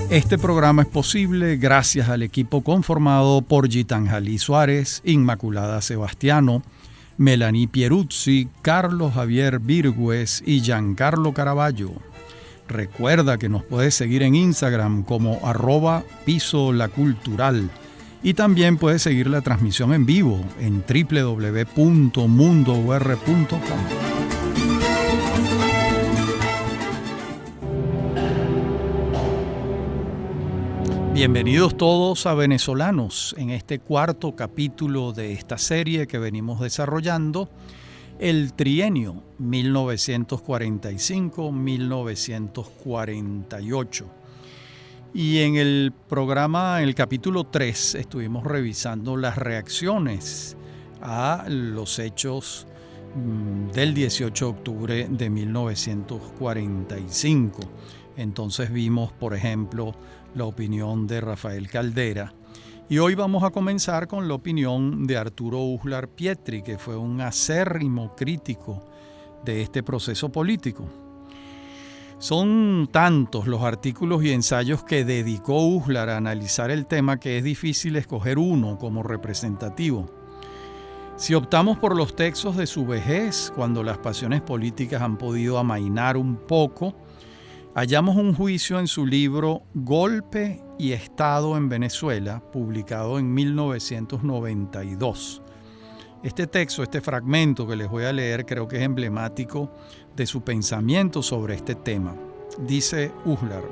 Este programa es posible gracias al equipo conformado por Gitanjali Suárez, Inmaculada Sebastiano, Melanie Pieruzzi, Carlos Javier Virgües y Giancarlo Caraballo. Recuerda que nos puedes seguir en Instagram como @pisolacultural y también puedes seguir la transmisión en vivo en www.mundour.com. Bienvenidos todos a Venezolanos en este cuarto capítulo de esta serie que venimos desarrollando, el trienio 1945-1948. Y en el programa, en el capítulo 3, estuvimos revisando las reacciones a los hechos del 18 de octubre de 1945. Entonces vimos, por ejemplo, la opinión de Rafael Caldera. Y hoy vamos a comenzar con la opinión de Arturo Uslar Pietri, que fue un acérrimo crítico de este proceso político. Son tantos los artículos y ensayos que dedicó Uslar a analizar el tema que es difícil escoger uno como representativo. Si optamos por los textos de su vejez, cuando las pasiones políticas han podido amainar un poco, hallamos un juicio en su libro Golpe y Estado en Venezuela, publicado en 1992. Este texto, este fragmento que les voy a leer, creo que es emblemático de su pensamiento sobre este tema. Dice Uslar: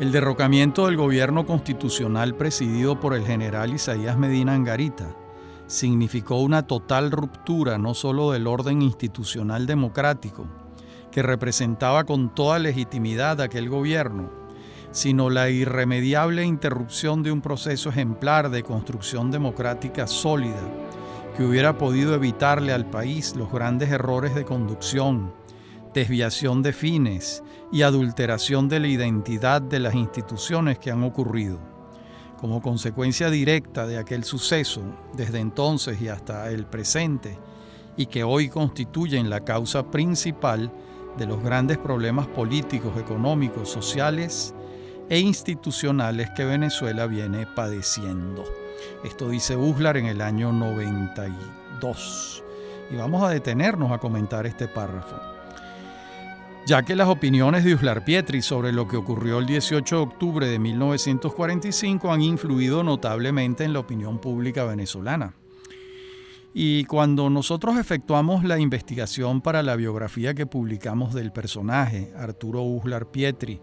el derrocamiento del gobierno constitucional presidido por el general Isaías Medina Angarita significó una total ruptura no solo del orden institucional democrático, que representaba con toda legitimidad aquel gobierno, sino la irremediable interrupción de un proceso ejemplar de construcción democrática sólida que hubiera podido evitarle al país los grandes errores de conducción, desviación de fines y adulteración de la identidad de las instituciones que han ocurrido. Como consecuencia directa de aquel suceso, desde entonces y hasta el presente, y que hoy constituyen la causa principal de los grandes problemas políticos, económicos, sociales e institucionales que Venezuela viene padeciendo. Esto dice Uslar en el año 92. Y vamos a detenernos a comentar este párrafo, ya que las opiniones de Uslar Pietri sobre lo que ocurrió el 18 de octubre de 1945 han influido notablemente en la opinión pública venezolana. Y cuando nosotros efectuamos la investigación para la biografía que publicamos del personaje, Arturo Uslar Pietri,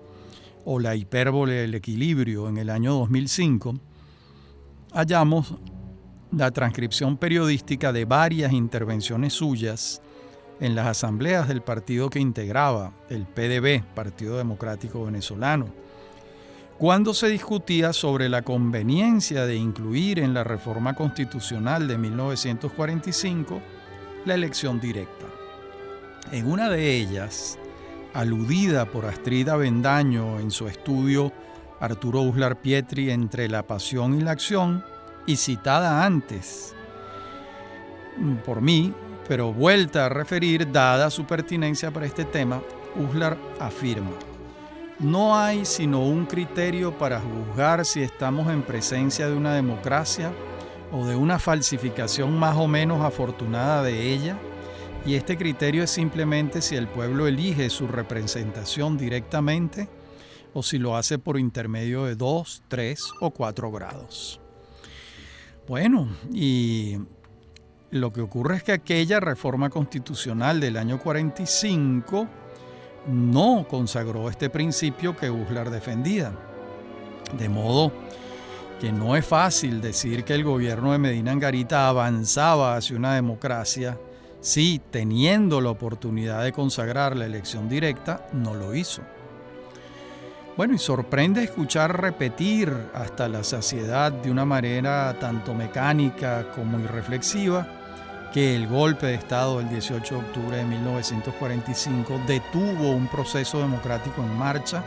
o La hipérbole del equilibrio, en el año 2005, hallamos la transcripción periodística de varias intervenciones suyas en las asambleas del partido que integraba, el PDV, Partido Democrático Venezolano, cuando se discutía sobre la conveniencia de incluir en la reforma constitucional de 1945 la elección directa. En una de ellas, aludida por Astrid Avendaño en su estudio Arturo Uslar Pietri entre la pasión y la acción, y citada antes por mí, pero vuelta a referir dada su pertinencia para este tema, Uslar afirma: no hay sino un criterio para juzgar si estamos en presencia de una democracia o de una falsificación más o menos afortunada de ella, y este criterio es simplemente si el pueblo elige su representación directamente o si lo hace por intermedio de 2, 3 o 4 grados. Bueno, y lo que ocurre es que aquella reforma constitucional del año 45 no consagró este principio que Uslar defendía. De modo que no es fácil decir que el gobierno de Medina Angarita avanzaba hacia una democracia si, teniendo la oportunidad de consagrar la elección directa, no lo hizo. Bueno, y sorprende escuchar repetir hasta la saciedad de una manera tanto mecánica como irreflexiva que el golpe de Estado del 18 de octubre de 1945 detuvo un proceso democrático en marcha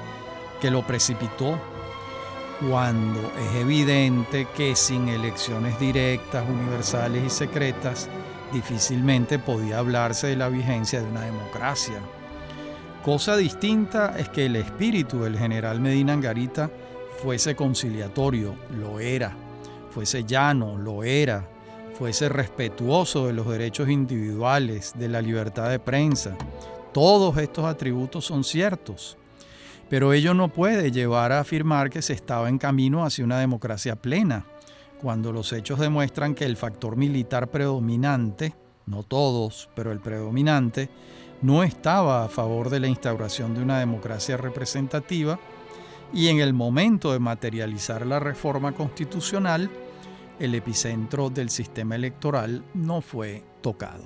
que lo precipitó, cuando es evidente que sin elecciones directas, universales y secretas, difícilmente podía hablarse de la vigencia de una democracia. Cosa distinta es que el espíritu del general Medina Angarita fuese conciliatorio, lo era, fuese llano, lo era, fuese respetuoso de los derechos individuales, de la libertad de prensa. Todos estos atributos son ciertos, pero ello no puede llevar a afirmar que se estaba en camino hacia una democracia plena, cuando los hechos demuestran que el factor militar predominante, no todos, pero el predominante, no estaba a favor de la instauración de una democracia representativa, y en el momento de materializar la reforma constitucional, el epicentro del sistema electoral no fue tocado.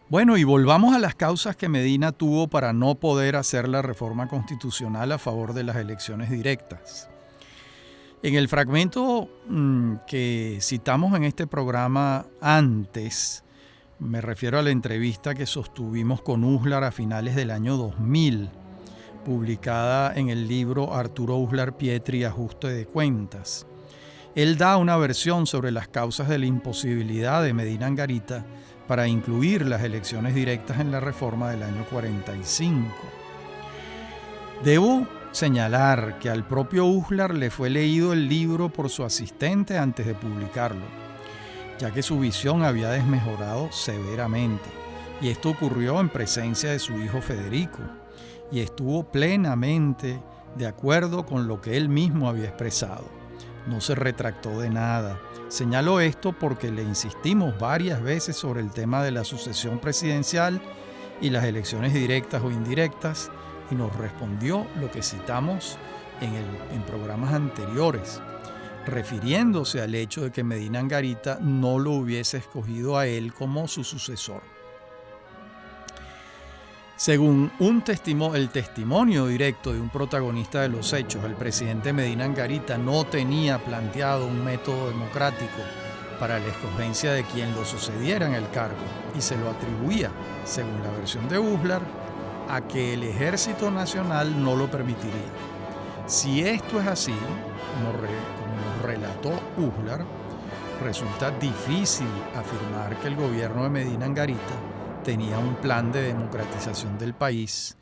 Bueno, y volvamos a las causas que Medina tuvo para no poder hacer la reforma constitucional a favor de las elecciones directas. En el fragmento que citamos en este programa antes, me refiero a la entrevista que sostuvimos con Uslar a finales del año 2000, publicada en el libro Arturo Uslar Pietri, Ajuste de Cuentas. Él da una versión sobre las causas de la imposibilidad de Medina Angarita para incluir las elecciones directas en la reforma del año 45. Debo señalar que al propio Uslar le fue leído el libro por su asistente antes de publicarlo, ya que su visión había desmejorado severamente, y esto ocurrió en presencia de su hijo Federico, y estuvo plenamente de acuerdo con lo que él mismo había expresado. No se retractó de nada. Señalo esto porque le insistimos varias veces sobre el tema de la sucesión presidencial y las elecciones directas o indirectas, y nos respondió lo que citamos en programas anteriores, refiriéndose al hecho de que Medina Angarita no lo hubiese escogido a él como su sucesor. Según el testimonio directo de un protagonista de los hechos, el presidente Medina Angarita no tenía planteado un método democrático para la escogencia de quien lo sucediera en el cargo, y se lo atribuía, según la versión de Uslar, a que el Ejército Nacional no lo permitiría. Si esto es así, como nos relató Uslar, resulta difícil afirmar que el gobierno de Medina Angarita tenía un plan de democratización del país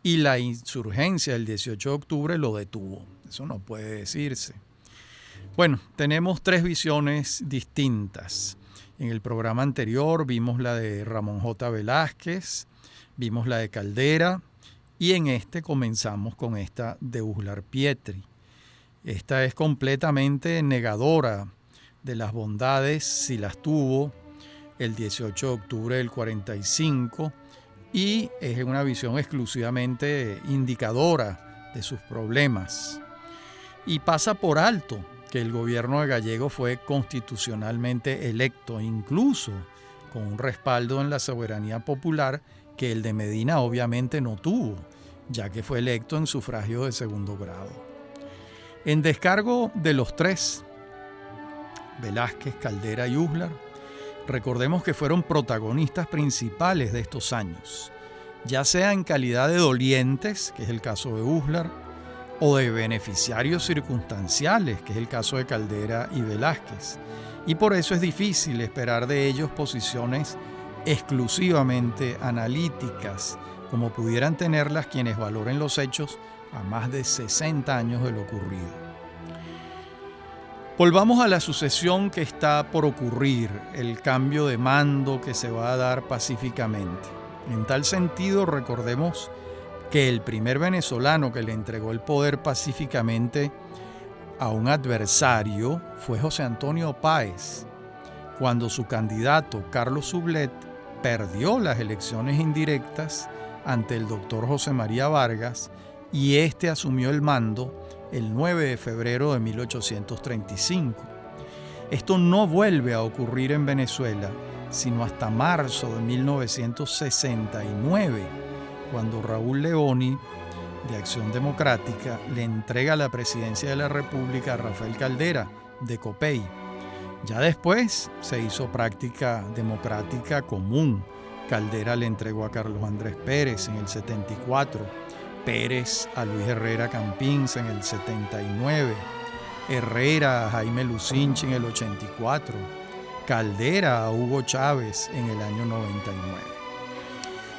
y la insurgencia del 18 de octubre lo detuvo. Eso no puede decirse. Bueno, tenemos tres visiones distintas. En el programa anterior vimos la de Ramón J. Velázquez, vimos la de Caldera, y en este comenzamos con esta de Uslar Pietri. Esta es completamente negadora de las bondades, si las tuvo, el 18 de octubre del 45, y es una visión exclusivamente indicadora de sus problemas. Y pasa por alto que el gobierno de Gallego fue constitucionalmente electo, incluso con un respaldo en la soberanía popular que el de Medina obviamente no tuvo, ya que fue electo en sufragio de segundo grado. En descargo de los tres, Velázquez, Caldera y Uslar, recordemos que fueron protagonistas principales de estos años, ya sea en calidad de dolientes, que es el caso de Uslar, o de beneficiarios circunstanciales, que es el caso de Caldera y Velázquez, y por eso es difícil esperar de ellos posiciones exclusivamente analíticas, como pudieran tenerlas quienes valoren los hechos a más de 60 años de lo ocurrido. Volvamos a la sucesión que está por ocurrir, el cambio de mando que se va a dar pacíficamente. En tal sentido, recordemos que el primer venezolano que le entregó el poder pacíficamente a un adversario fue José Antonio Páez, cuando su candidato Carlos Sublet perdió las elecciones indirectas ante el doctor José María Vargas, y este asumió el mando el 9 de febrero de 1835. Esto no vuelve a ocurrir en Venezuela sino hasta marzo de 1969, cuando Raúl Leoni, de Acción Democrática, le entrega la presidencia de la República a Rafael Caldera, de Copey. Ya después se hizo práctica democrática común. Caldera le entregó a Carlos Andrés Pérez en el 74, Pérez a Luis Herrera Campins en el 79, Herrera a Jaime Lucinchi en el 84, Caldera a Hugo Chávez en el año 99.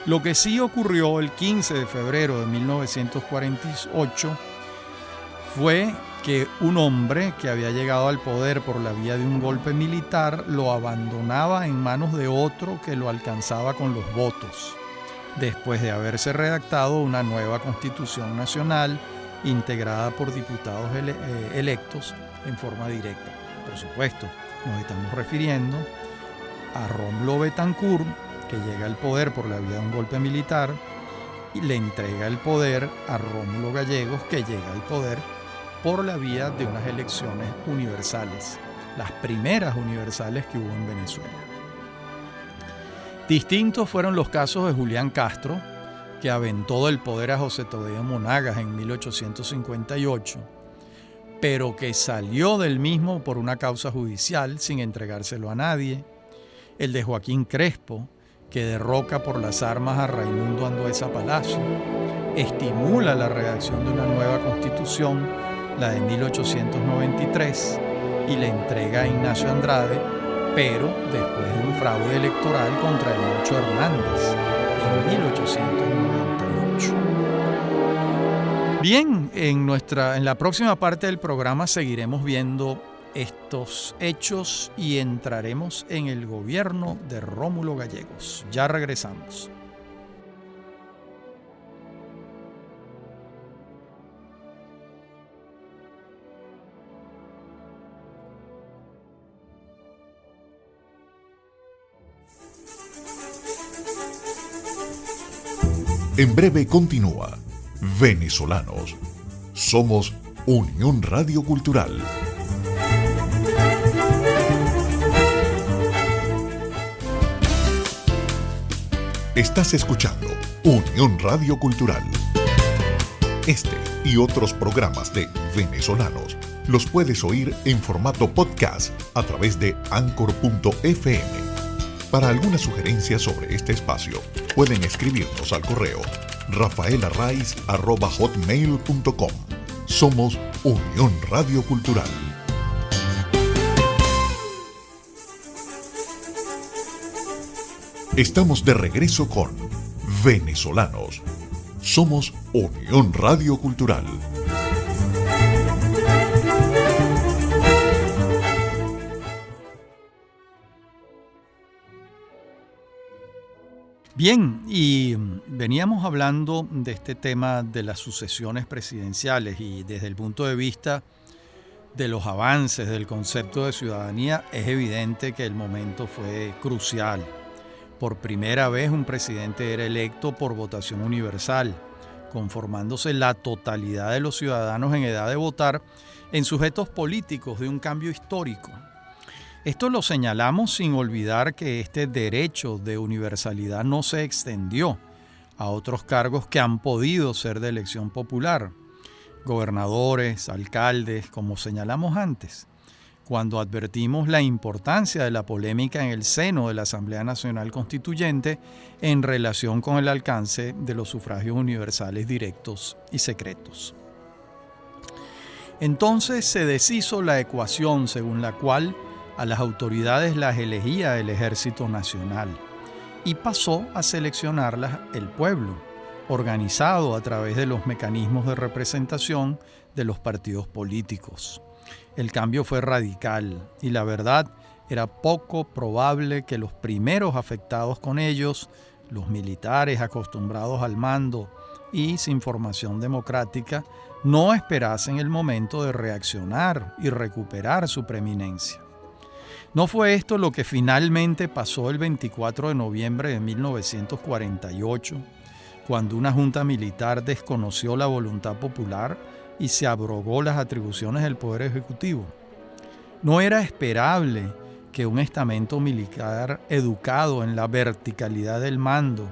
Lo que sí ocurrió el 15 de febrero de 1948 fue que un hombre que había llegado al poder por la vía de un golpe militar lo abandonaba en manos de otro que lo alcanzaba con los votos, después de haberse redactado una nueva Constitución Nacional integrada por diputados electos en forma directa. Por supuesto, nos estamos refiriendo a Rómulo Betancourt, que llega al poder por la vía de un golpe militar y le entrega el poder a Rómulo Gallegos, que llega al poder por la vía de unas elecciones universales, las primeras universales que hubo en Venezuela. Distintos fueron los casos de Julián Castro, que aventó del poder a José Tadeo Monagas en 1858, pero que salió del mismo por una causa judicial sin entregárselo a nadie. El de Joaquín Crespo, que derroca por las armas a Raimundo Andueza Palacio, estimula la redacción de una nueva constitución, la de 1893, y le entrega a Ignacio Andrade, pero después de un fraude electoral contra el Mocho Hernández en 1898. Bien, en la próxima parte del programa seguiremos viendo estos hechos y entraremos en el gobierno de Rómulo Gallegos. Ya regresamos. En breve continúa Venezolanos. Somos Unión Radio Cultural. Estás escuchando Unión Radio Cultural. Este y otros programas de Venezolanos los puedes oír en formato podcast a través de Anchor.fm. Para alguna sugerencia sobre este espacio, pueden escribirnos al correo rafaelarraiz@hotmail.com. Somos Unión Radio Cultural. Estamos de regreso con Venezolanos. Somos Unión Radio Cultural. Bien, y veníamos hablando de este tema de las sucesiones presidenciales y desde el punto de vista de los avances del concepto de ciudadanía es evidente que el momento fue crucial. Por primera vez un presidente era electo por votación universal, conformándose la totalidad de los ciudadanos en edad de votar en sujetos políticos de un cambio histórico. Esto lo señalamos sin olvidar que este derecho de universalidad no se extendió a otros cargos que han podido ser de elección popular, gobernadores, alcaldes, como señalamos antes, cuando advertimos la importancia de la polémica en el seno de la Asamblea Nacional Constituyente en relación con el alcance de los sufragios universales directos y secretos. Entonces se deshizo la ecuación según la cual a las autoridades las elegía el Ejército Nacional y pasó a seleccionarlas el pueblo, organizado a través de los mecanismos de representación de los partidos políticos. El cambio fue radical y la verdad era poco probable que los primeros afectados con ellos, los militares acostumbrados al mando y sin formación democrática, no esperasen el momento de reaccionar y recuperar su preeminencia. ¿No fue esto lo que finalmente pasó el 24 de noviembre de 1948, cuando una junta militar desconoció la voluntad popular y se abrogó las atribuciones del Poder Ejecutivo? No era esperable que un estamento militar educado en la verticalidad del mando,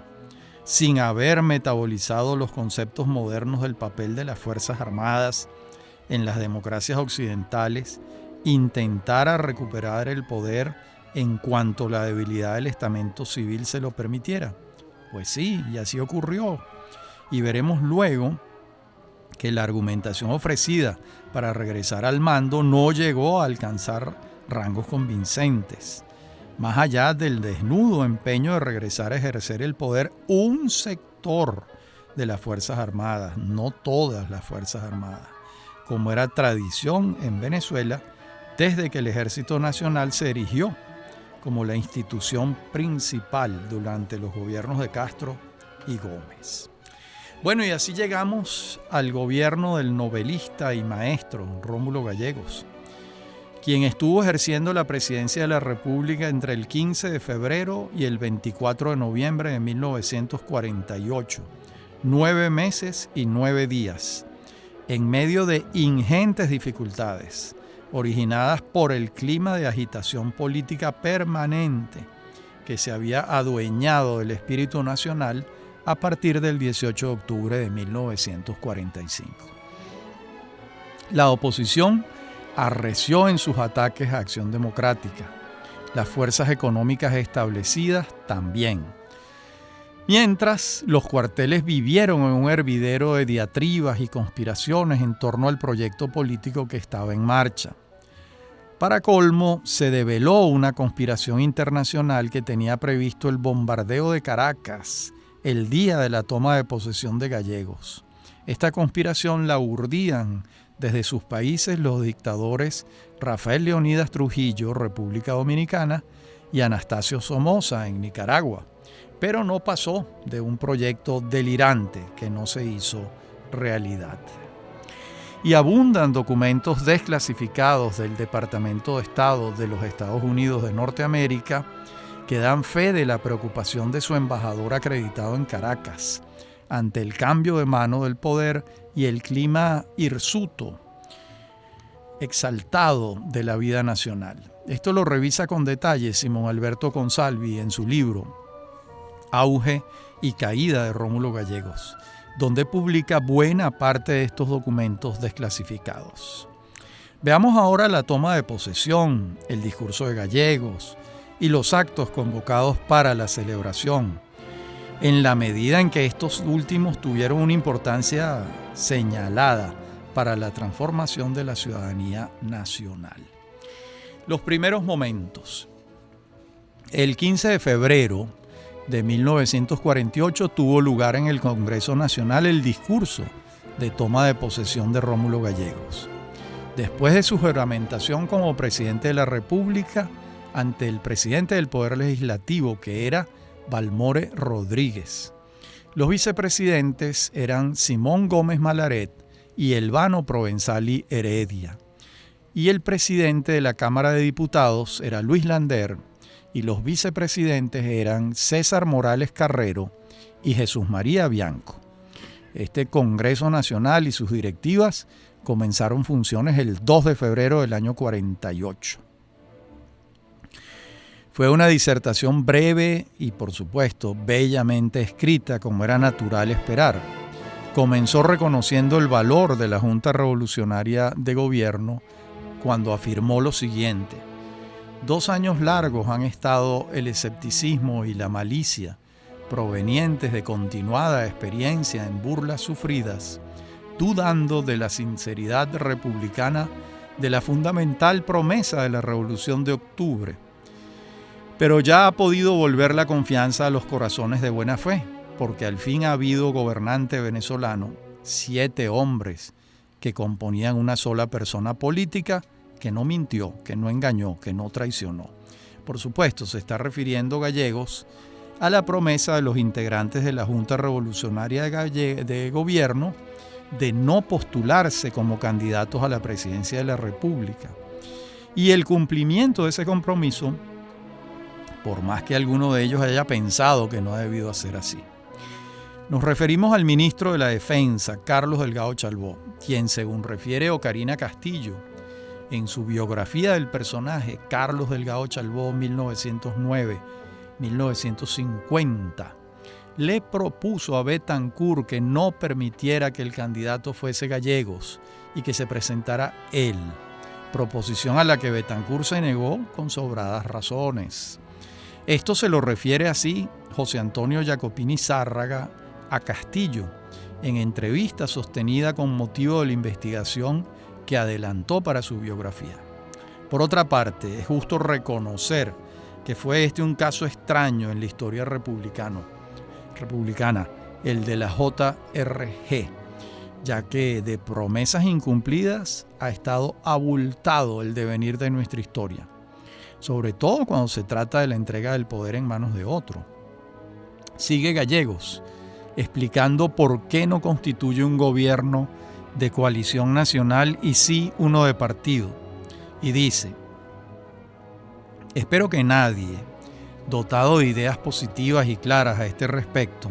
sin haber metabolizado los conceptos modernos del papel de las Fuerzas Armadas en las democracias occidentales, intentara recuperar el poder en cuanto la debilidad del estamento civil se lo permitiera. Pues sí, y así ocurrió. Y veremos luego que la argumentación ofrecida para regresar al mando no llegó a alcanzar rangos convincentes. Más allá del desnudo empeño de regresar a ejercer el poder, un sector de las Fuerzas Armadas, no todas las Fuerzas Armadas, como era tradición en Venezuela desde que el Ejército Nacional se erigió como la institución principal durante los gobiernos de Castro y Gómez. Bueno, y así llegamos al gobierno del novelista y maestro Rómulo Gallegos, quien estuvo ejerciendo la presidencia de la República entre el 15 de febrero y el 24 de noviembre de 1948, 9 meses y 9 días, en medio de ingentes dificultades originadas por el clima de agitación política permanente que se había adueñado del espíritu nacional a partir del 18 de octubre de 1945. La oposición arreció en sus ataques a Acción Democrática. Las fuerzas económicas establecidas también. Mientras, los cuarteles vivieron en un hervidero de diatribas y conspiraciones en torno al proyecto político que estaba en marcha. Para colmo, se develó una conspiración internacional que tenía previsto el bombardeo de Caracas el día de la toma de posesión de Gallegos. Esta conspiración la urdían desde sus países los dictadores Rafael Leónidas Trujillo, República Dominicana, y Anastasio Somoza, en Nicaragua, pero no pasó de un proyecto delirante que no se hizo realidad. Y abundan documentos desclasificados del Departamento de Estado de los Estados Unidos de Norteamérica que dan fe de la preocupación de su embajador acreditado en Caracas ante el cambio de mano del poder y el clima hirsuto, exaltado de la vida nacional. Esto lo revisa con detalle Simón Alberto Consalvi en su libro Auge y caída de Rómulo Gallegos, donde publica buena parte de estos documentos desclasificados. Veamos ahora la toma de posesión, el discurso de Gallegos y los actos convocados para la celebración, en la medida en que estos últimos tuvieron una importancia señalada para la transformación de la ciudadanía nacional. Los primeros momentos. El 15 de febrero de 1948 tuvo lugar en el Congreso Nacional el discurso de toma de posesión de Rómulo Gallegos. Después de su juramentación como presidente de la República ante el presidente del Poder Legislativo, que era Balmore Rodríguez. Los vicepresidentes eran Simón Gómez Malaret y Elvano Provenzali Heredia. Y el presidente de la Cámara de Diputados era Luis Lander, y los vicepresidentes eran César Morales Carrero y Jesús María Bianco. Este Congreso Nacional y sus directivas comenzaron funciones el 2 de febrero del año 48. Fue una disertación breve y, por supuesto, bellamente escrita, como era natural esperar. Comenzó reconociendo el valor de la Junta Revolucionaria de Gobierno cuando afirmó lo siguiente: 2 años largos han estado el escepticismo y la malicia, provenientes de continuada experiencia en burlas sufridas, dudando de la sinceridad republicana de la fundamental promesa de la Revolución de Octubre. Pero ya ha podido volver la confianza a los corazones de buena fe, porque al fin ha habido gobernante venezolano, 7 hombres que componían una sola persona política, que no mintió, que no engañó, que no traicionó. Por supuesto, se está refiriendo Gallegos a la promesa de los integrantes de la Junta Revolucionaria de Gobierno de no postularse como candidatos a la presidencia de la República. Y el cumplimiento de ese compromiso, por más que alguno de ellos haya pensado que no ha debido ser así. Nos referimos al ministro de la Defensa, Carlos Delgado Chalbaud, quien, según refiere Ocarina Castillo, en su biografía del personaje, Carlos Delgado Chalbaud, 1909-1950, le propuso a Betancourt que no permitiera que el candidato fuese Gallegos y que se presentara él, proposición a la que Betancourt se negó con sobradas razones. Esto se lo refiere así José Antonio Jacopini Zárraga a Castillo, en entrevista sostenida con motivo de la investigación que adelantó para su biografía. Por otra parte, es justo reconocer que fue un caso extraño en la historia republicana, el de la JRG, ya que de promesas incumplidas ha estado abultado el devenir de nuestra historia, sobre todo cuando se trata de la entrega del poder en manos de otro. Sigue Gallegos, explicando por qué no constituye un gobierno de coalición nacional y sí uno de partido, y dice: espero que nadie, dotado de ideas positivas y claras a este respecto,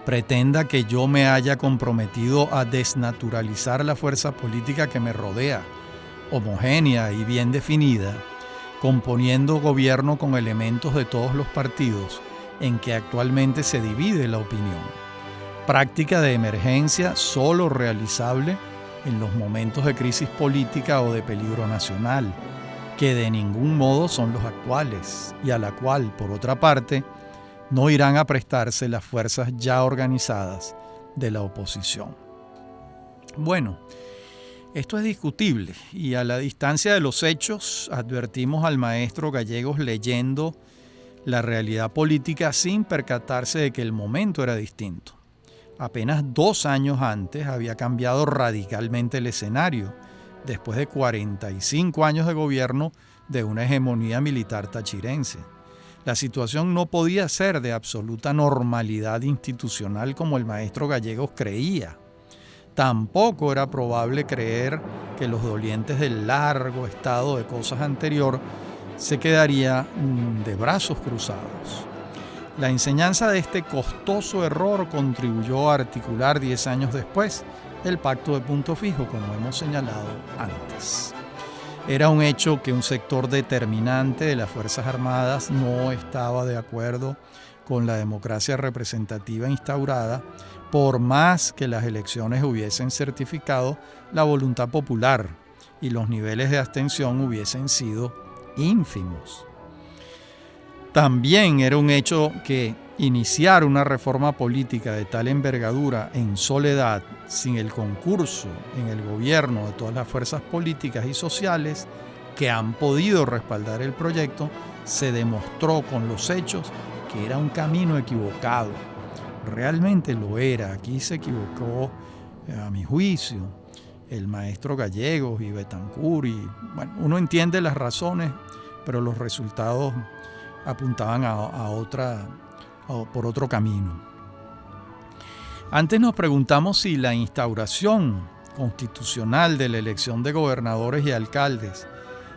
pretenda que yo me haya comprometido a desnaturalizar la fuerza política que me rodea, homogénea y bien definida, componiendo gobierno con elementos de todos los partidos en que actualmente se divide la opinión. Práctica de emergencia solo realizable en los momentos de crisis política o de peligro nacional, que de ningún modo son los actuales, y a la cual, por otra parte, no irán a prestarse las fuerzas ya organizadas de la oposición. Bueno, esto es discutible, y a la distancia de los hechos advertimos al maestro Gallegos leyendo la realidad política sin percatarse de que el momento era distinto. Apenas 2 años antes había cambiado radicalmente el escenario, después de 45 años de gobierno de una hegemonía militar tachirense. La situación no podía ser de absoluta normalidad institucional como el maestro Gallegos creía. Tampoco era probable creer que los dolientes del largo estado de cosas anterior se quedaría de brazos cruzados. La enseñanza de este costoso error contribuyó a articular 10 años después el Pacto de Punto Fijo, como hemos señalado antes. Era un hecho que un sector determinante de las Fuerzas Armadas no estaba de acuerdo con la democracia representativa instaurada, por más que las elecciones hubiesen certificado la voluntad popular y los niveles de abstención hubiesen sido ínfimos. También era un hecho que iniciar una reforma política de tal envergadura en soledad, sin el concurso en el gobierno de todas las fuerzas políticas y sociales que han podido respaldar el proyecto, se demostró con los hechos que era un camino equivocado. Realmente lo era. Aquí se equivocó, a mi juicio, el maestro Gallegos y Betancur, y bueno, uno entiende las razones, pero los resultados apuntaban por otro camino. Antes nos preguntamos si la instauración constitucional de la elección de gobernadores y alcaldes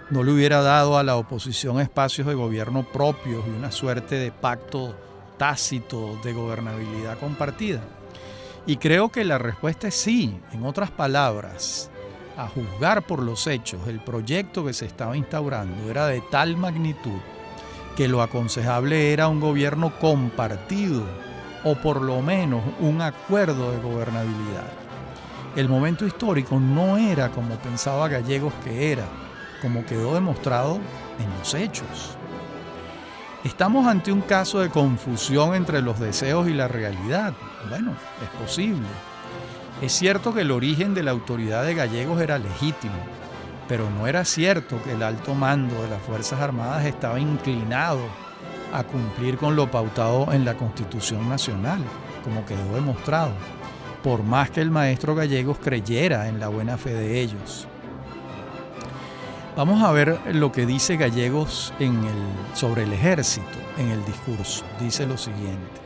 no le hubiera dado a la oposición espacios de gobierno propios y una suerte de pacto tácito de gobernabilidad compartida. Y creo que la respuesta es sí. En otras palabras, a juzgar por los hechos, el proyecto que se estaba instaurando era de tal magnitud que lo aconsejable era un gobierno compartido o por lo menos un acuerdo de gobernabilidad. El momento histórico no era como pensaba Gallegos que era, como quedó demostrado en los hechos. ¿Estamos ante un caso de confusión entre los deseos y la realidad? Bueno, es posible. Es cierto que el origen de la autoridad de Gallegos era legítimo, pero no era cierto que el alto mando de las Fuerzas Armadas estaba inclinado a cumplir con lo pautado en la Constitución Nacional, como quedó demostrado, por más que el maestro Gallegos creyera en la buena fe de ellos. Vamos a ver lo que dice Gallegos sobre el ejército en el discurso. Dice lo siguiente: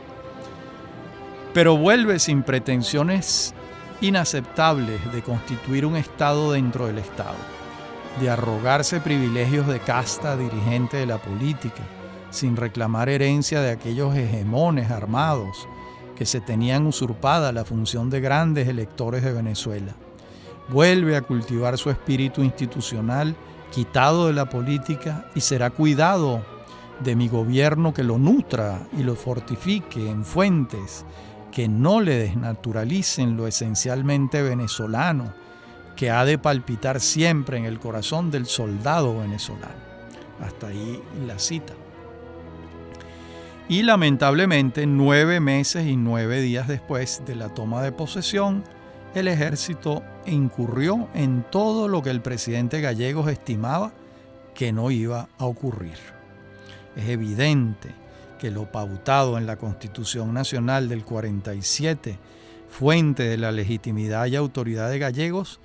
pero vuelve sin pretensiones inaceptables de constituir un Estado dentro del Estado, de arrogarse privilegios de casta dirigente de la política, sin reclamar herencia de aquellos hegemones armados que se tenían usurpada la función de grandes electores de Venezuela. Vuelve a cultivar su espíritu institucional quitado de la política y será cuidado de mi gobierno que lo nutra y lo fortifique en fuentes que no le desnaturalicen lo esencialmente venezolano, que ha de palpitar siempre en el corazón del soldado venezolano. Hasta ahí la cita. Y lamentablemente 9 meses y 9 días después de la toma de posesión, el ejército incurrió en todo lo que el presidente Gallegos estimaba que no iba a ocurrir. Es evidente que lo pautado en la Constitución Nacional del 47, fuente de la legitimidad y autoridad de gallegos,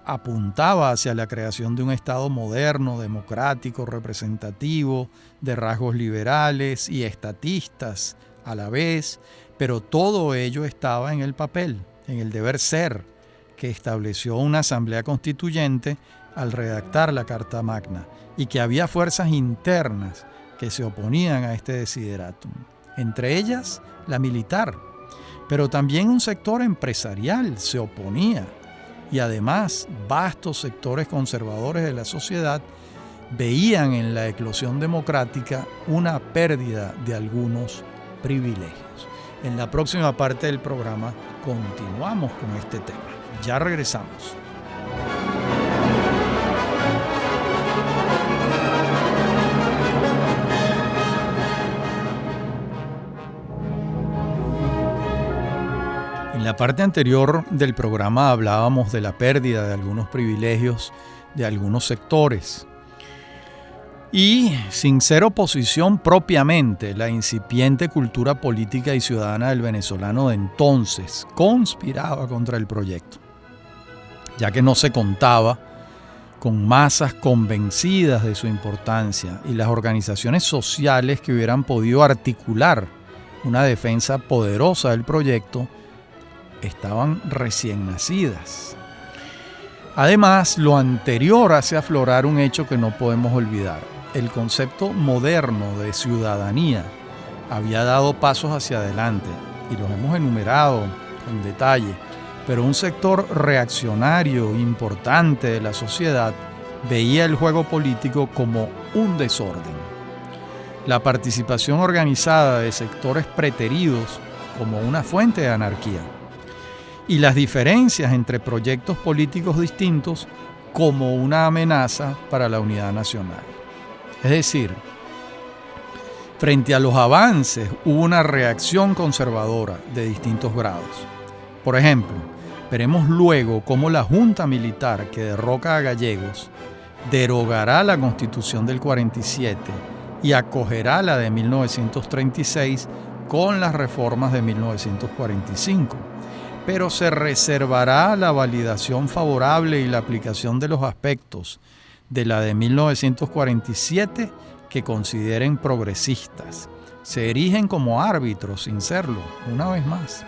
apuntaba hacia la creación de un Estado moderno, democrático, representativo, de rasgos liberales y estatistas a la vez, pero todo ello estaba en el papel, en el deber ser, que estableció una asamblea constituyente al redactar la Carta Magna, y que había fuerzas internas que se oponían a este desideratum, entre ellas la militar, pero también un sector empresarial se oponía, y además vastos sectores conservadores de la sociedad veían en la eclosión democrática una pérdida de algunos privilegios. En la próxima parte del programa continuamos con este tema. Ya regresamos. En la parte anterior del programa hablábamos de la pérdida de algunos privilegios de algunos sectores. Y sin ser oposición propiamente, la incipiente cultura política y ciudadana del venezolano de entonces conspiraba contra el proyecto, ya que no se contaba con masas convencidas de su importancia y las organizaciones sociales que hubieran podido articular una defensa poderosa del proyecto estaban recién nacidas. Además, lo anterior hace aflorar un hecho que no podemos olvidar. El concepto moderno de ciudadanía había dado pasos hacia adelante y los hemos enumerado con detalle, pero un sector reaccionario importante de la sociedad veía el juego político como un desorden. La participación organizada de sectores preteridos como una fuente de anarquía y las diferencias entre proyectos políticos distintos como una amenaza para la unidad nacional. Es decir, frente a los avances hubo una reacción conservadora de distintos grados. Por ejemplo, veremos luego cómo la Junta Militar que derroca a Gallegos derogará la Constitución del 47 y acogerá la de 1936 con las reformas de 1945. Pero se reservará la validación favorable y la aplicación de los aspectos de la de 1947 que consideren progresistas. Se erigen como árbitros sin serlo, una vez más.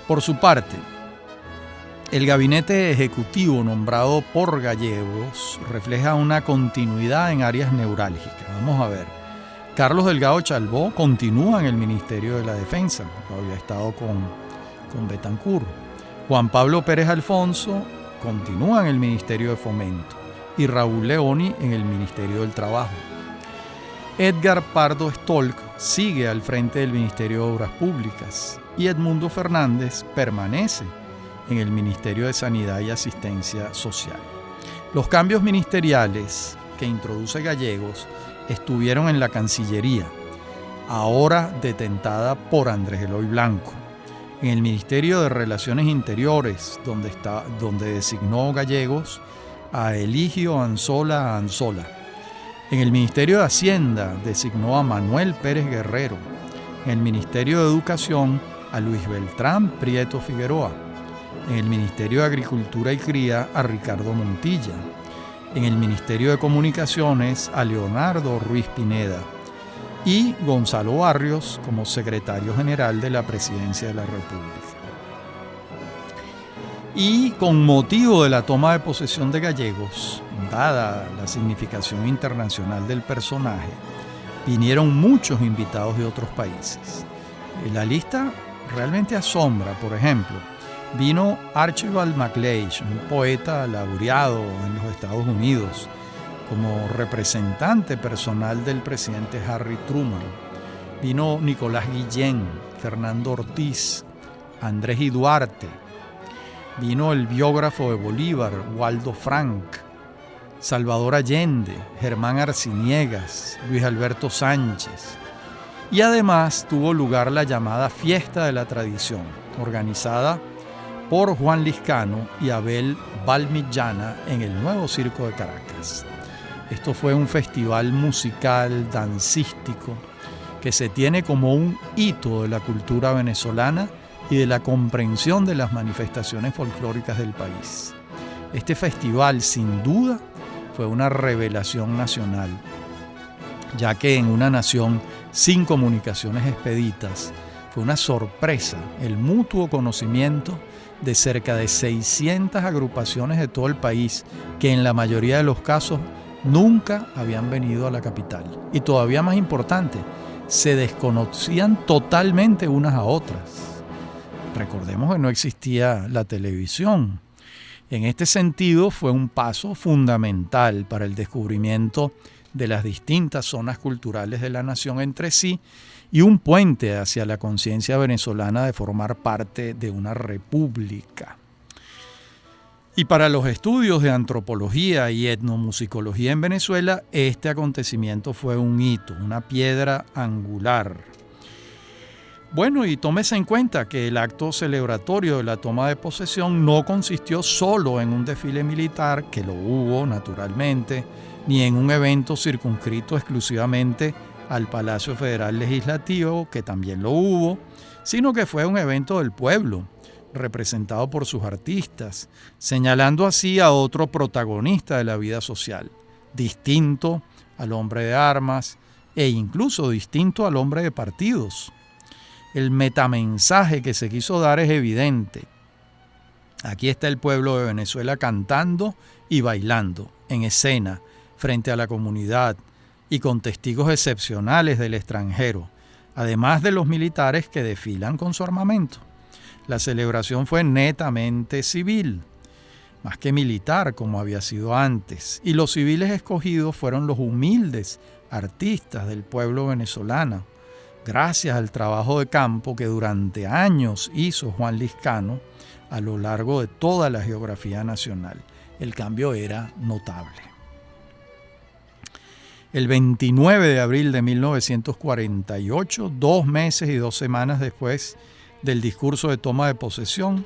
Por su parte, el gabinete ejecutivo nombrado por Gallegos refleja una continuidad en áreas neurálgicas. Vamos a ver. Carlos Delgado Chalbó continúa en el Ministerio de la Defensa, había estado con Betancur. Juan Pablo Pérez Alfonso continúa en el Ministerio de Fomento y Raúl Leoni en el Ministerio del Trabajo. Edgar Pardo Stolk sigue al frente del Ministerio de Obras Públicas y Edmundo Fernández permanece en el Ministerio de Sanidad y Asistencia Social. Los cambios ministeriales que introduce Gallegos estuvieron en la Cancillería, ahora detentada por Andrés Eloy Blanco, en el Ministerio de Relaciones Interiores, donde designó Gallegos a Eligio Anzola Anzola. En el Ministerio de Hacienda designó a Manuel Pérez Guerrero. En el Ministerio de Educación a Luis Beltrán Prieto Figueroa. En el Ministerio de Agricultura y Cría a Ricardo Montilla. En el Ministerio de Comunicaciones a Leonardo Ruiz Pineda. Y Gonzalo Barrios como secretario general de la Presidencia de la República. Y con motivo de la toma de posesión de Gallegos, dada la significación internacional del personaje, vinieron muchos invitados de otros países. La lista realmente asombra. Por ejemplo, vino Archibald MacLeish, un poeta laureado en los Estados Unidos, como representante personal del presidente Harry Truman. Vino Nicolás Guillén, Fernando Ortiz, Andrés y Duarte. Vino el biógrafo de Bolívar, Waldo Frank, Salvador Allende, Germán Arciniegas, Luis Alberto Sánchez. Y además tuvo lugar la llamada Fiesta de la Tradición, organizada por Juan Liscano y Abel Valmillana en el Nuevo Circo de Caracas. Esto fue un festival musical, dancístico, que se tiene como un hito de la cultura venezolana y de la comprensión de las manifestaciones folclóricas del país. Este festival, sin duda, fue una revelación nacional, ya que en una nación sin comunicaciones expeditas, fue una sorpresa el mutuo conocimiento de cerca de 600 agrupaciones de todo el país que en la mayoría de los casos nunca habían venido a la capital. Y todavía más importante, se desconocían totalmente unas a otras. Recordemos que no existía la televisión. En este sentido fue un paso fundamental para el descubrimiento de las distintas zonas culturales de la nación entre sí y un puente hacia la conciencia venezolana de formar parte de una república. Y para los estudios de antropología y etnomusicología en Venezuela, este acontecimiento fue un hito, una piedra angular. Bueno, y tómese en cuenta que el acto celebratorio de la toma de posesión no consistió solo en un desfile militar, que lo hubo naturalmente, ni en un evento circunscrito exclusivamente al Palacio Federal Legislativo, que también lo hubo, sino que fue un evento del pueblo, representado por sus artistas, señalando así a otro protagonista de la vida social, distinto al hombre de armas e incluso distinto al hombre de partidos. El metamensaje que se quiso dar es evidente. Aquí está el pueblo de Venezuela cantando y bailando en escena frente a la comunidad y con testigos excepcionales del extranjero, además de los militares que desfilan con su armamento. La celebración fue netamente civil, más que militar como había sido antes, y los civiles escogidos fueron los humildes artistas del pueblo venezolano, gracias al trabajo de campo que durante años hizo Juan Liscano a lo largo de toda la geografía nacional. El cambio era notable. El 29 de abril de 1948, 2 meses y 2 semanas después del discurso de toma de posesión,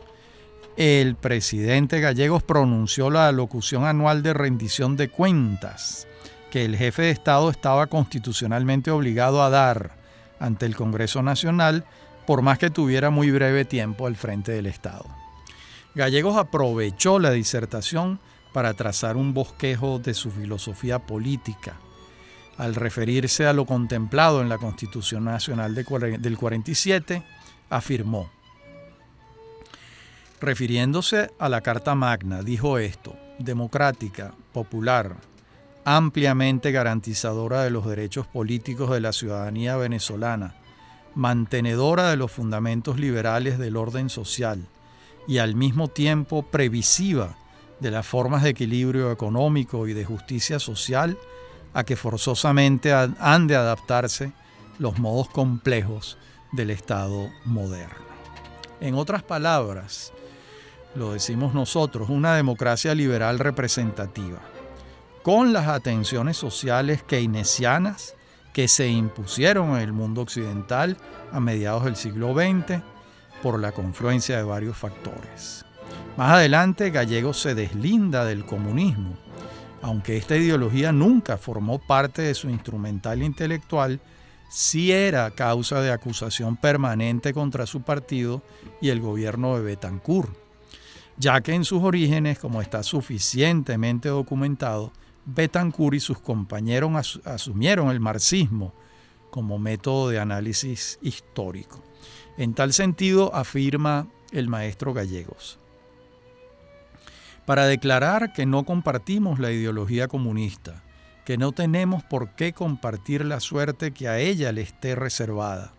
el presidente Gallegos pronunció la alocución anual de rendición de cuentas que el jefe de Estado estaba constitucionalmente obligado a dar ante el Congreso Nacional, por más que tuviera muy breve tiempo al frente del Estado. Gallegos aprovechó la disertación para trazar un bosquejo de su filosofía política. Al referirse a lo contemplado en la Constitución Nacional del 47, afirmó: refiriéndose a la Carta Magna, dijo esto: democrática, popular, ampliamente garantizadora de los derechos políticos de la ciudadanía venezolana, mantenedora de los fundamentos liberales del orden social y al mismo tiempo previsiva de las formas de equilibrio económico y de justicia social a que forzosamente han de adaptarse los modos complejos del Estado moderno. En otras palabras, lo decimos nosotros, una democracia liberal representativa, con las atenciones sociales keynesianas que se impusieron en el mundo occidental a mediados del siglo XX por la confluencia de varios factores. Más adelante, Gallegos se deslinda del comunismo, aunque esta ideología nunca formó parte de su instrumental intelectual, sí era causa de acusación permanente contra su partido y el gobierno de Betancur, ya que en sus orígenes, como está suficientemente documentado, Betancur y sus compañeros asumieron el marxismo como método de análisis histórico. En tal sentido, afirma el maestro Gallegos: para declarar que no compartimos la ideología comunista, que no tenemos por qué compartir la suerte que a ella le esté reservada,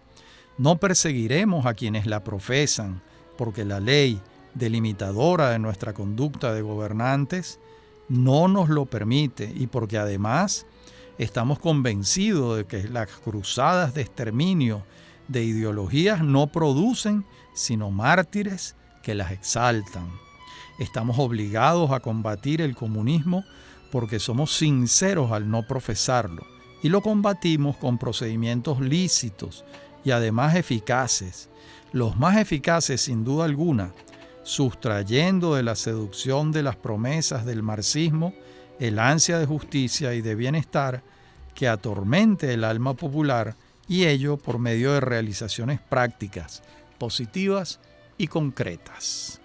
no perseguiremos a quienes la profesan, porque la ley delimitadora de nuestra conducta de gobernantes no nos lo permite, y porque además estamos convencidos de que las cruzadas de exterminio de ideologías no producen sino mártires que las exaltan. Estamos obligados a combatir el comunismo porque somos sinceros al no profesarlo, y lo combatimos con procedimientos lícitos y además eficaces, los más eficaces sin duda alguna, sustrayendo de la seducción de las promesas del marxismo el ansia de justicia y de bienestar que atormente el alma popular, y ello por medio de realizaciones prácticas, positivas y concretas.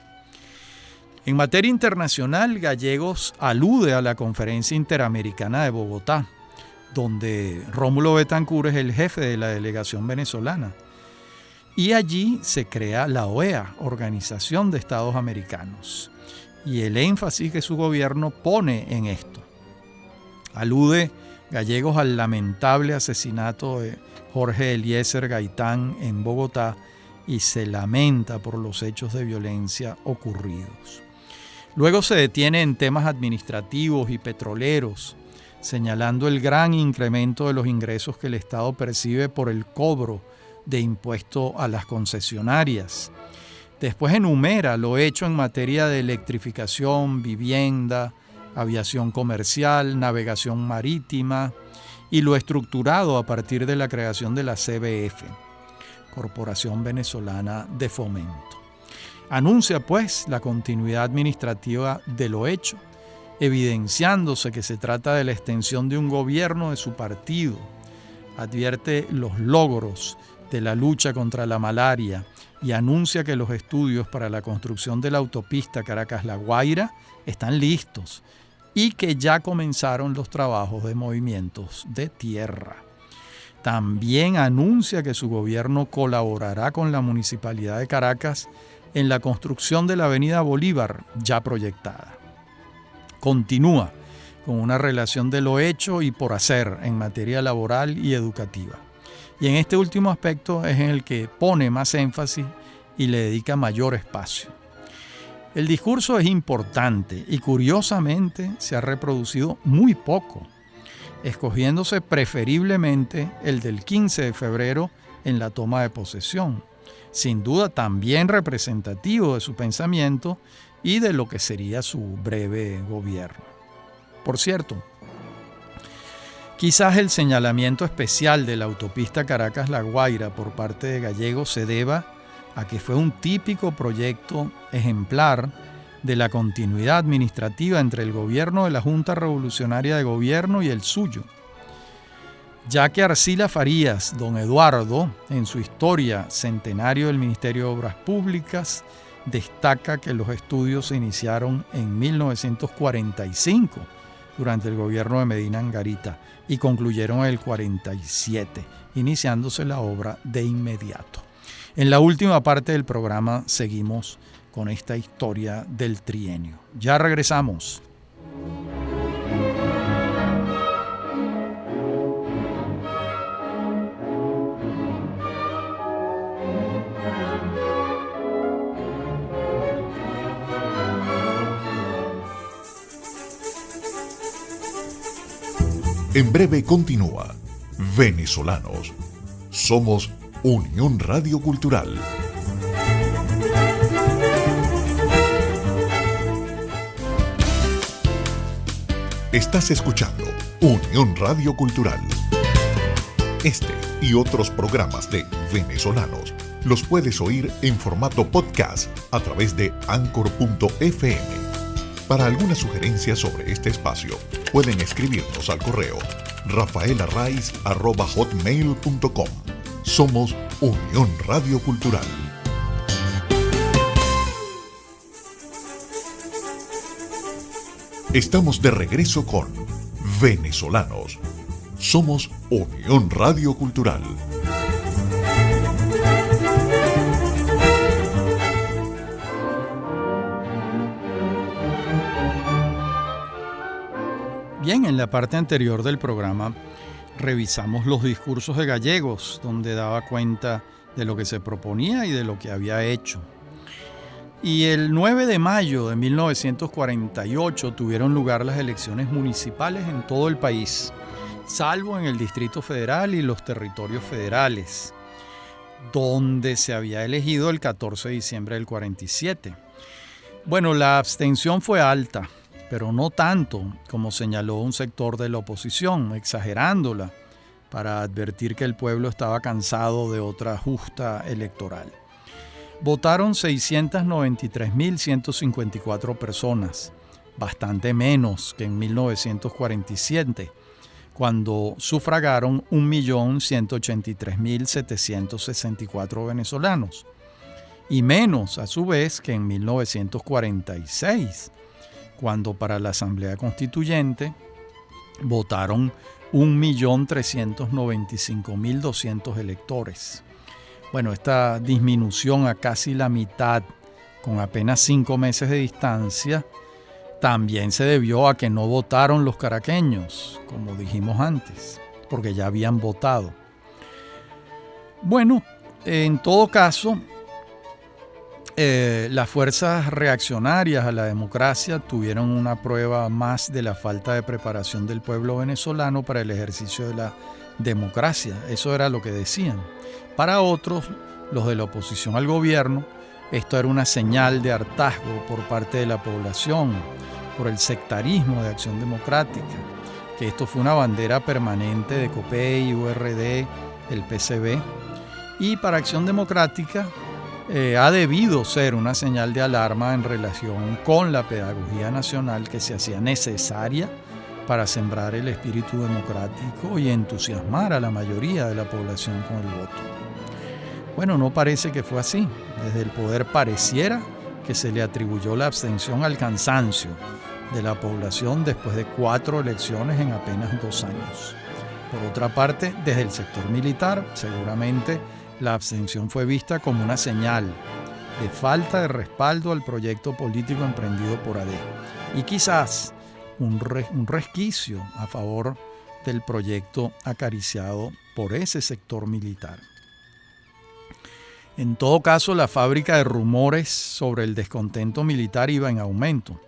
En materia internacional, Gallegos alude a la Conferencia Interamericana de Bogotá, donde Rómulo Betancourt es el jefe de la delegación venezolana. Y allí se crea la OEA, Organización de Estados Americanos, y el énfasis que su gobierno pone en esto. Alude Gallegos al lamentable asesinato de Jorge Eliezer Gaitán en Bogotá y se lamenta por los hechos de violencia ocurridos. Luego se detiene en temas administrativos y petroleros, señalando el gran incremento de los ingresos que el Estado percibe por el cobro de impuesto a las concesionarias. Después enumera lo hecho en materia de electrificación, vivienda, aviación comercial, navegación marítima y lo estructurado a partir de la creación de la CBF, Corporación Venezolana de Fomento. Anuncia, pues, la continuidad administrativa de lo hecho, evidenciándose que se trata de la extensión de un gobierno de su partido. Advierte los logros de la lucha contra la malaria y anuncia que los estudios para la construcción de la autopista Caracas-La Guaira están listos y que ya comenzaron los trabajos de movimientos de tierra. También anuncia que su gobierno colaborará con la Municipalidad de Caracas en la construcción de la Avenida Bolívar, ya proyectada. Continúa con una relación de lo hecho y por hacer en materia laboral y educativa. Y en este último aspecto es en el que pone más énfasis y le dedica mayor espacio. El discurso es importante y curiosamente se ha reproducido muy poco, escogiéndose preferiblemente el del 15 de febrero en la toma de posesión, sin duda también representativo de su pensamiento y de lo que sería su breve gobierno. Por cierto, quizás el señalamiento especial de la autopista Caracas-La Guaira por parte de Gallegos se deba a que fue un típico proyecto ejemplar de la continuidad administrativa entre el gobierno de la Junta Revolucionaria de Gobierno y el suyo, ya que Arcila Farías, don Eduardo, en su historia Centenario del Ministerio de Obras Públicas, destaca que los estudios se iniciaron en 1945 durante el gobierno de Medina Angarita y concluyeron en el 47, iniciándose la obra de inmediato. En la última parte del programa seguimos con esta historia del trienio. Ya regresamos. En breve continúa Venezolanos. Somos Unión Radio Cultural. Estás escuchando Unión Radio Cultural. Este y otros programas de Venezolanos los puedes oír en formato podcast a través de Anchor.fm. Para alguna sugerencia sobre este espacio, pueden escribirnos al correo rafaelarraiz@hotmail.com. Somos Unión Radio Cultural. Estamos de regreso con Venezolanos. Somos Unión Radio Cultural. Bien, en la parte anterior del programa revisamos los discursos de Gallegos, donde daba cuenta de lo que se proponía y de lo que había hecho. Y el 9 de mayo de 1948 tuvieron lugar las elecciones municipales en todo el país, salvo en el Distrito Federal y los territorios federales, donde se había elegido el 14 de diciembre del 47. Bueno, la abstención fue alta, pero no tanto como señaló un sector de la oposición, exagerándola para advertir que el pueblo estaba cansado de otra justa electoral. Votaron 693.154 personas, bastante menos que en 1947, cuando sufragaron 1.183.764 venezolanos, y menos a su vez que en 1946, cuando para la Asamblea Constituyente votaron 1.395.200 electores. Bueno, esta disminución a casi la mitad, con apenas 5 meses de distancia, también se debió a que no votaron los caraqueños, como dijimos antes, porque ya habían votado. Bueno, en todo caso, las fuerzas reaccionarias a la democracia tuvieron una prueba más de la falta de preparación del pueblo venezolano para el ejercicio de la democracia. Eso era lo que decían. Para otros, los de la oposición al gobierno, esto era una señal de hartazgo por parte de la población por el sectarismo de Acción Democrática, que esto fue una bandera permanente de COPEI, URD, el PCB, y para Acción Democrática ha debido ser una señal de alarma en relación con la pedagogía nacional que se hacía necesaria para sembrar el espíritu democrático y entusiasmar a la mayoría de la población con el voto. Bueno, no parece que fue así. Desde el poder pareciera que se le atribuyó la abstención al cansancio de la población después de 4 elecciones en apenas 2 años. Por otra parte, desde el sector militar, seguramente la abstención fue vista como una señal de falta de respaldo al proyecto político emprendido por AD y quizás un resquicio a favor del proyecto acariciado por ese sector militar. En todo caso, la fábrica de rumores sobre el descontento militar iba en aumento.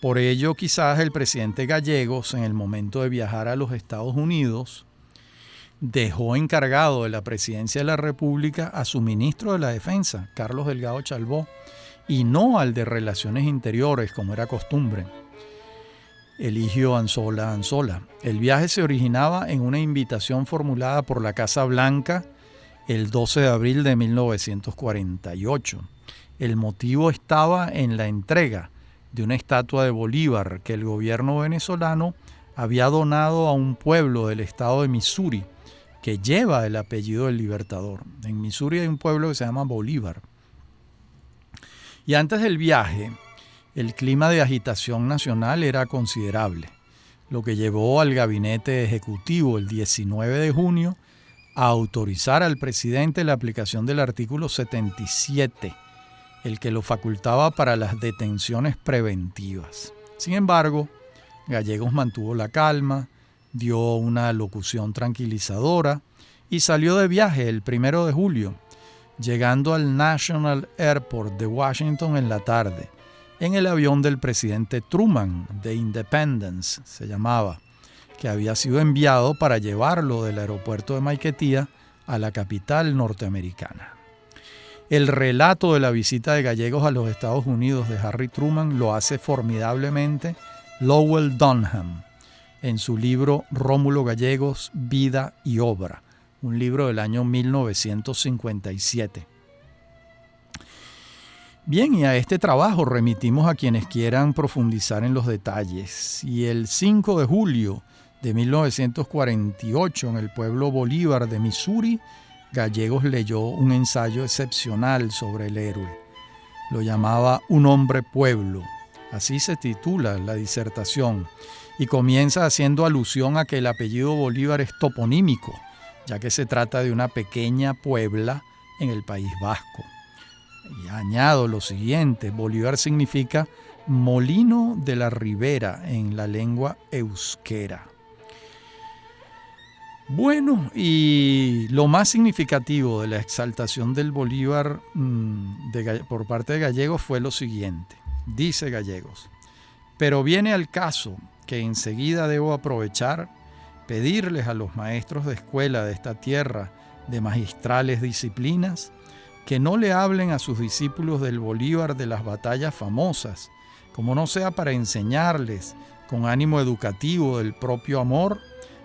Por ello, quizás el presidente Gallegos, en el momento de viajar a los Estados Unidos, dejó encargado de la presidencia de la República a su ministro de la Defensa, Carlos Delgado Chalbó, y no al de Relaciones Interiores, como era costumbre, Eligio Anzola. El viaje se originaba en una invitación formulada por la Casa Blanca el 12 de abril de 1948. El motivo estaba en la entrega de una estatua de Bolívar que el gobierno venezolano había donado a un pueblo del estado de Missouri que lleva el apellido del Libertador. En Missouri hay un pueblo que se llama Bolívar. Y antes del viaje, el clima de agitación nacional era considerable, lo que llevó al gabinete ejecutivo el 19 de junio a autorizar al presidente la aplicación del artículo 77, el que lo facultaba para las detenciones preventivas. Sin embargo, Gallegos mantuvo la calma, dio una locución tranquilizadora y salió de viaje el 1 de julio, llegando al National Airport de Washington en la tarde, en el avión del presidente Truman, de Independence se llamaba, que había sido enviado para llevarlo del aeropuerto de Maiquetía a la capital norteamericana. El relato de la visita de Gallegos a los Estados Unidos de Harry Truman lo hace formidablemente Lowell Dunham en su libro Rómulo Gallegos, Vida y Obra, un libro del año 1957. Bien, y a este trabajo remitimos a quienes quieran profundizar en los detalles. Y el 5 de julio de 1948, en el pueblo Bolívar de Missouri, Gallegos leyó un ensayo excepcional sobre el héroe. Lo llamaba Un hombre pueblo. Así se titula la disertación. Y comienza haciendo alusión a que el apellido Bolívar es toponímico, ya que se trata de una pequeña puebla en el País Vasco. Y añado lo siguiente: Bolívar significa molino de la ribera en la lengua euskera. Bueno, y lo más significativo de la exaltación del Bolívar por parte de Gallegos fue lo siguiente. Dice Gallegos: pero viene al caso que enseguida debo aprovechar, pedirles a los maestros de escuela de esta tierra de magistrales disciplinas que no le hablen a sus discípulos del Bolívar de las batallas famosas, como no sea para enseñarles con ánimo educativo del propio amor,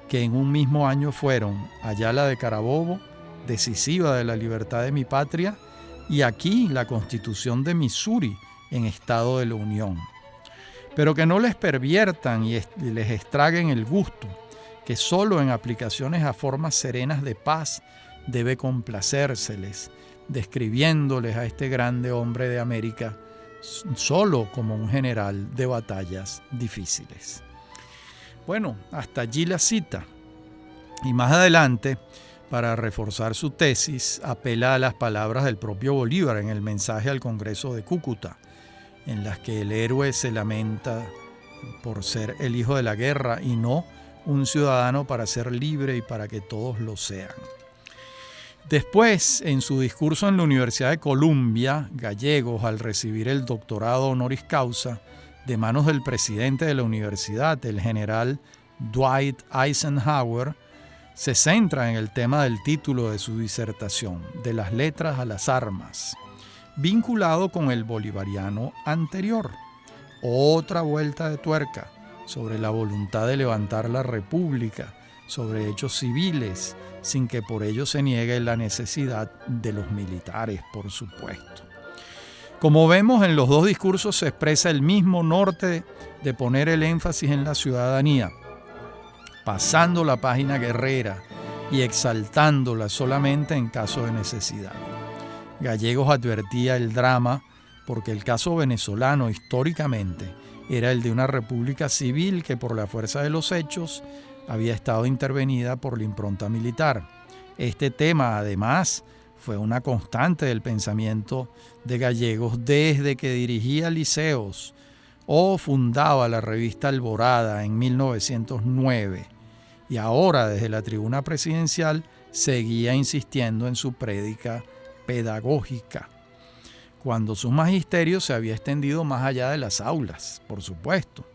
que en un mismo año fueron Ayala de Carabobo, decisiva de la libertad de mi patria, y aquí la Constitución de Missouri en estado de la Unión. pero que no les perviertan y les estraguen el gusto, que solo en aplicaciones a formas serenas de paz debe complacérseles, describiéndoles a este grande hombre de América solo como un general de batallas difíciles. Bueno, hasta allí la cita. Y más adelante, para reforzar su tesis, apela a las palabras del propio Bolívar en el mensaje al Congreso de Cúcuta, en las que el héroe se lamenta por ser el hijo de la guerra y no un ciudadano para ser libre y para que todos lo sean. Después, en su discurso en la Universidad de Columbia, Gallegos, al recibir el doctorado honoris causa de manos del presidente de la universidad, el general Dwight Eisenhower, se centra en el tema del título de su disertación, De las letras a las armas, vinculado con el bolivariano anterior. Otra vuelta de tuerca sobre la voluntad de levantar la república, sobre hechos civiles, sin que por ello se niegue la necesidad de los militares, por supuesto. Como vemos, en los dos discursos se expresa el mismo norte de poner el énfasis en la ciudadanía, pasando la página guerrera y exaltándola solamente en caso de necesidad. Gallegos advertía el drama porque el caso venezolano históricamente era el de una república civil que por la fuerza de los hechos había estado intervenida por la impronta militar. Este tema, además, fue una constante del pensamiento de Gallegos desde que dirigía liceos o fundaba la revista Alborada en 1909 y ahora desde la tribuna presidencial seguía insistiendo en su prédica pedagógica, cuando su magisterio se había extendido más allá de las aulas, por supuesto.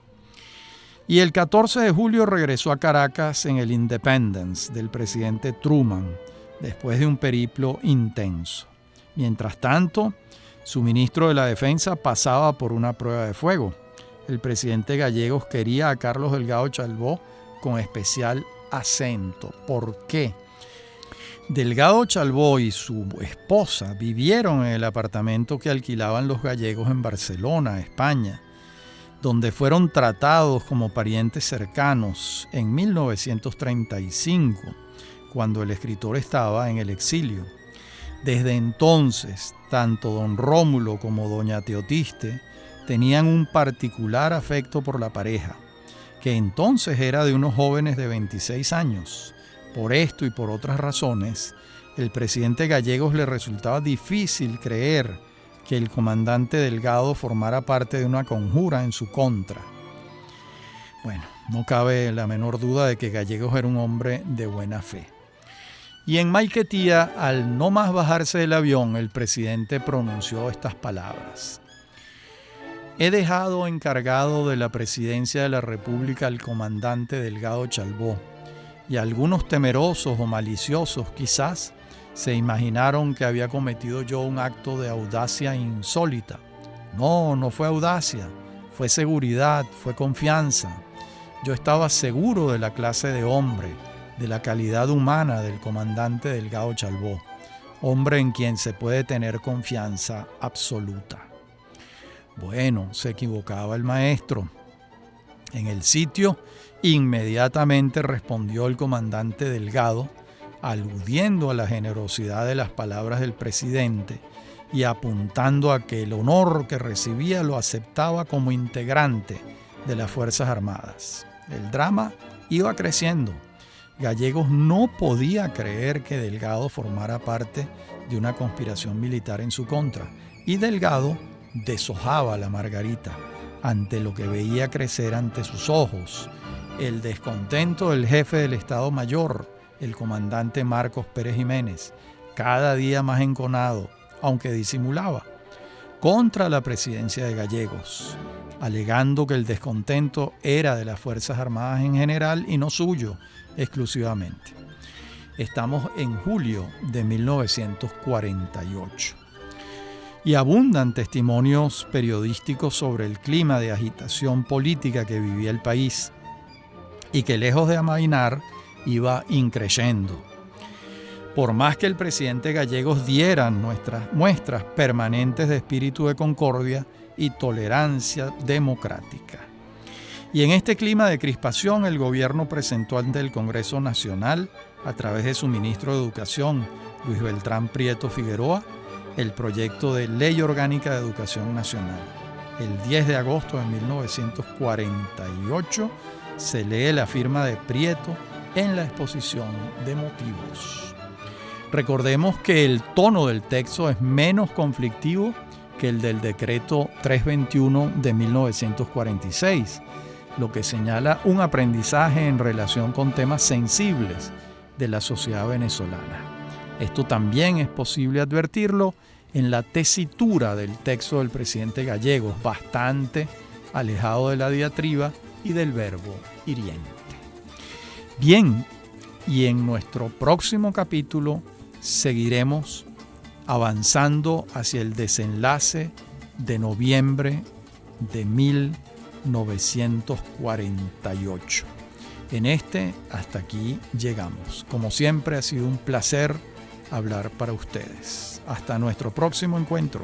Y el 14 de julio regresó a Caracas en el Independence del presidente Truman, después de un periplo intenso. Mientras tanto, su ministro de la Defensa pasaba por una prueba de fuego. El presidente Gallegos quería a Carlos Delgado Chalbaud con especial acento. ¿Por qué? Delgado Chalbaud y su esposa vivieron en el apartamento que alquilaban los Gallegos en Barcelona, España, donde fueron tratados como parientes cercanos en 1935, cuando el escritor estaba en el exilio. Desde entonces, tanto don Rómulo como doña Teotiste tenían un particular afecto por la pareja, que entonces era de unos jóvenes de 26 años. Por esto y por otras razones, el presidente Gallegos le resultaba difícil creer que el comandante Delgado formara parte de una conjura en su contra. Bueno, no cabe la menor duda de que Gallegos era un hombre de buena fe. Y en Maiquetía, al no más bajarse del avión, el presidente pronunció estas palabras: he dejado encargado de la presidencia de la República al comandante Delgado Chalbaud, y algunos temerosos o maliciosos quizás se imaginaron que había cometido yo un acto de audacia insólita. No, no fue audacia, fue seguridad, fue confianza. Yo estaba seguro de la clase de hombre, de la calidad humana del comandante Delgado Chalbaud, hombre en quien se puede tener confianza absoluta. Bueno, se equivocaba el maestro. En el sitio, inmediatamente respondió el comandante Delgado, aludiendo a la generosidad de las palabras del presidente y apuntando a que el honor que recibía lo aceptaba como integrante de las Fuerzas Armadas. El drama iba creciendo. Gallegos no podía creer que Delgado formara parte de una conspiración militar en su contra, y Delgado deshojaba la margarita ante lo que veía crecer ante sus ojos: el descontento del jefe del Estado Mayor, el comandante Marcos Pérez Jiménez, cada día más enconado, aunque disimulaba, contra la presidencia de Gallegos, alegando que el descontento era de las Fuerzas Armadas en general y no suyo exclusivamente. Estamos en julio de 1948. Y abundan testimonios periodísticos sobre el clima de agitación política que vivía el país y que, lejos de amainar, iba increyendo. Por más que el presidente Gallegos diera muestras permanentes de espíritu de concordia y tolerancia democrática. Y en este clima de crispación, el gobierno presentó ante el Congreso Nacional, a través de su ministro de Educación, Luis Beltrán Prieto Figueroa, el proyecto de Ley Orgánica de Educación Nacional. El 10 de agosto de 1948 se lee la firma de Prieto en la exposición de motivos. Recordemos que el tono del texto es menos conflictivo que el del decreto 321 de 1946, lo que señala un aprendizaje en relación con temas sensibles de la sociedad venezolana. Esto también es posible advertirlo en la tesitura del texto del presidente Gallegos, bastante alejado de la diatriba y del verbo hiriente. Bien, y en nuestro próximo capítulo seguiremos avanzando hacia el desenlace de noviembre de 1948. Hasta aquí llegamos. Como siempre, ha sido un placer hablar para ustedes. Hasta nuestro próximo encuentro.